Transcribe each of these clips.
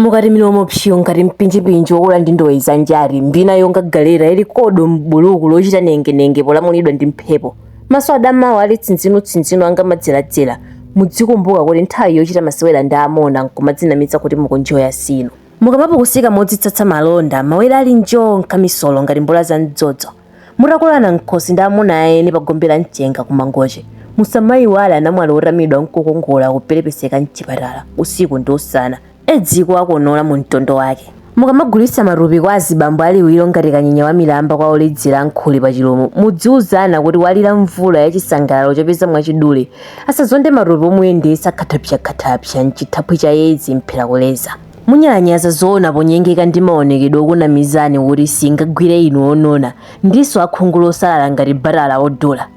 mukati milomo pshiyo ngati mpinjipinji wokula ndi ndowe njari mbina yonga galera ili kodo mbuluku lochita nengenenge polamulidwa ndi mphepo maso adamawo ali tsintsinu anga madzeradzera mudzikumbuka kuti nthawi yochita masewera ndi amona nkumadzinamidza kuti mukunjoya sino mukamapo kusika modzitsatsa malonda mawere ali njoo nkamisolo ngati mbola za mdzodzo mutakulana nkhosi ndi amuna ayeni pagombera mchenga kumangoche musamayiwala anamwali otamidwa nkukongola kupelepeseka mchipatala usiku ndi usana edziko akonola mu mtondo wake mukamagulitsa matupi kwa azibambo aliwiro ngati kanyinya wa milamba kwa oledzera nkhuli pa chilomo mudziuzana kuti walira mvula yachisangalalo chopeza mwachidule asazonde matupi omuyendesa khathapsa mchithaphwi cha yezi mphera kuleza munyalanyaza zoona ponyengeka ndi maonekedwe okuna mizani kuti singagwire inu onona ndiso akhungulo osalala ngati batala odola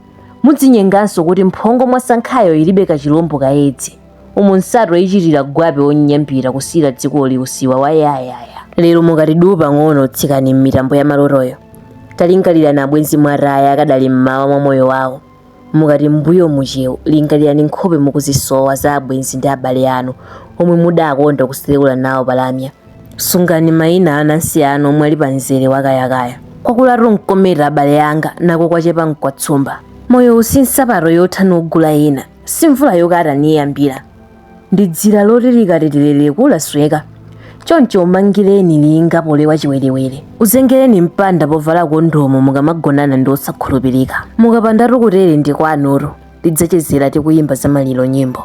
mudzinyenganso kuti mphongo mwasankhayo ilibe kachilombo ka yedzi umunsato ichitira gwape onyambira kusira dziko liusiwa wayayaya lero mukatidupa ng'ono tsikani m'mitambo ya maloroyo talingalirana abwenzi mwaraya akadali mmawa mwa moyo wawo mukati mbuyo muchewu lingalirani nkhope mukuzisowa za abwenzi ndi abale anu omwe mudakonda kuselekula nawo palamya sungani mayina anansi anu omwe ali panzere wakayakaya kwakulatu nkomera abale anga nako kwachepa nkwatsumba moyo usinsapato yothana ogula ina simvula yokata niyambira ndi dzira loti likateterere kulasweka choncho umangireni linga polewa chiwerewere uzengereni mpanda povala kondomo mukamagonana ndi osakhulupirika mukapandatu kutere ndi kwanuto lidzachezera tikuyimba za maliro nyimbo